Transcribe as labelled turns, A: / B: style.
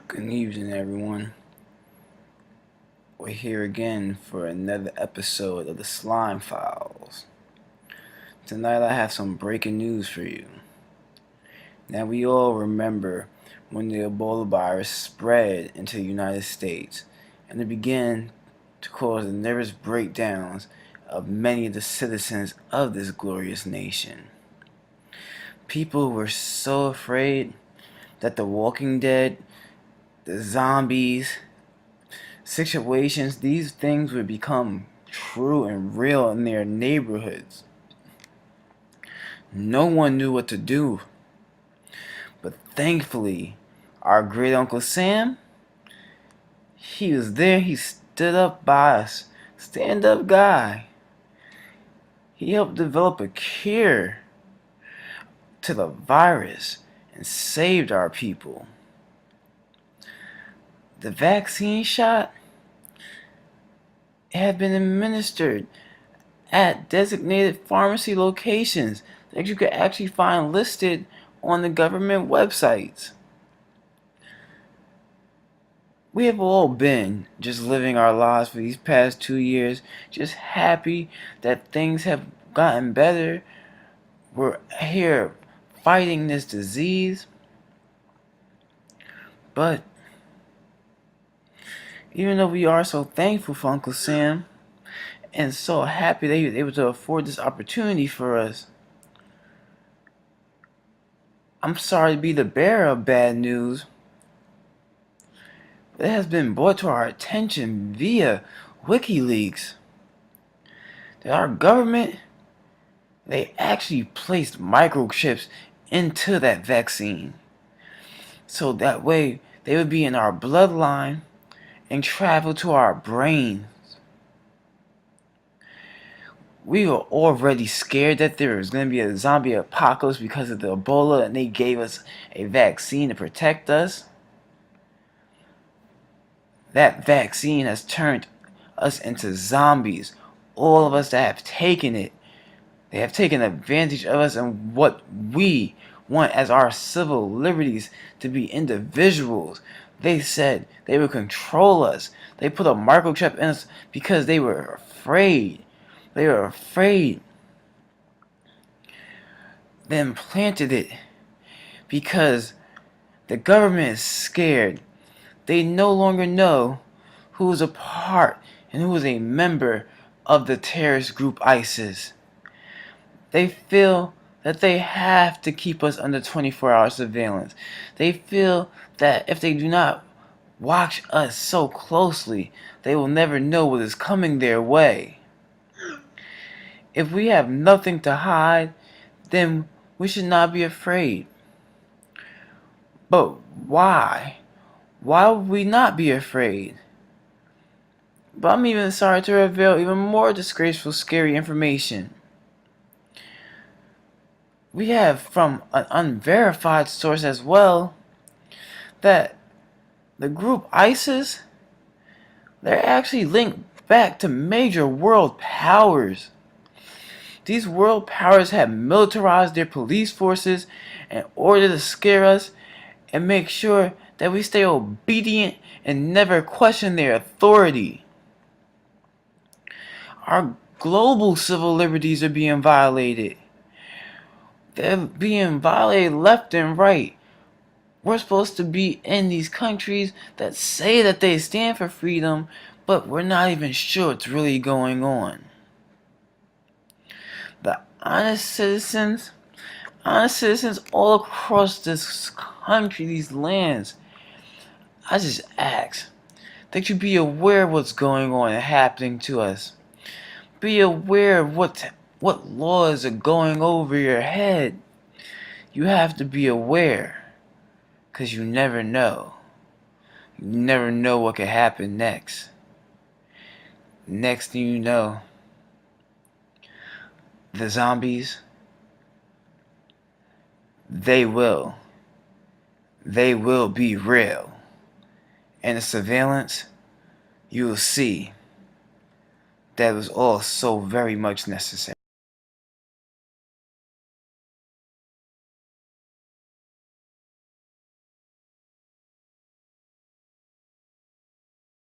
A: Good evening, everyone. We're here again for another episode of the Slime Files. Tonight I have some breaking news for you. Now, we all remember when the Ebola virus spread into the United States and it began to cause the nervous breakdowns of many of the citizens of this glorious nation. People were so afraid that the Walking Dead, the zombies, situations, these things would become true and real in their neighborhoods. No one knew what to do. But thankfully, our great Uncle Sam, he was there. He stood up by us. Stand up guy. He helped develop a cure to the virus and saved our people. The vaccine shot had been administered at designated pharmacy locations that you could actually find listed on the government websites. We have all been just living our lives for these past 2 years, just happy that things have gotten better. We're here fighting this disease. But even though we are so thankful for Uncle Sam and so happy that he was able to afford this opportunity for us, I'm sorry to be the bearer of bad news. It has been brought to our attention via WikiLeaks that our government, they actually placed microchips into that vaccine. So that way they would be in our bloodline and travel to our brains. We were already scared that there was going to be a zombie apocalypse because of the Ebola, and they gave us a vaccine to protect us. That vaccine has turned us into zombies. All of us that have taken it, they have taken advantage of us and what we want as our civil liberties to be individuals. They said they would control us. They put a microchip in us because they were afraid. They were afraid. They implanted it because the government is scared. They no longer know who is a part and who is a member of the terrorist group ISIS. They feel that they have to keep us under 24-hour surveillance. They feel that if they do not watch us so closely, they will never know what is coming their way. If we have nothing to hide, then we should not be afraid. But why? Why would we not be afraid? But I'm even sorry to reveal even more disgraceful, scary information. We have from an unverified source as well that the group ISIS, they're actually linked back to major world powers. These world powers have militarized their police forces in order to scare us and make sure that we stay obedient and never question their authority. Our global civil liberties are being violated. They're being violated left and right. We're supposed to be in these countries that say that they stand for freedom, but we're not even sure what's really going on. The honest citizens all across this country, these lands, I just ask that you be aware of what's going on and happening to us. Be aware of what laws are going over your head. You have to be aware, because you never know. You never know what could happen next. Next thing you know, the zombies, they will be real. And the surveillance, you will see that was all so very much necessary.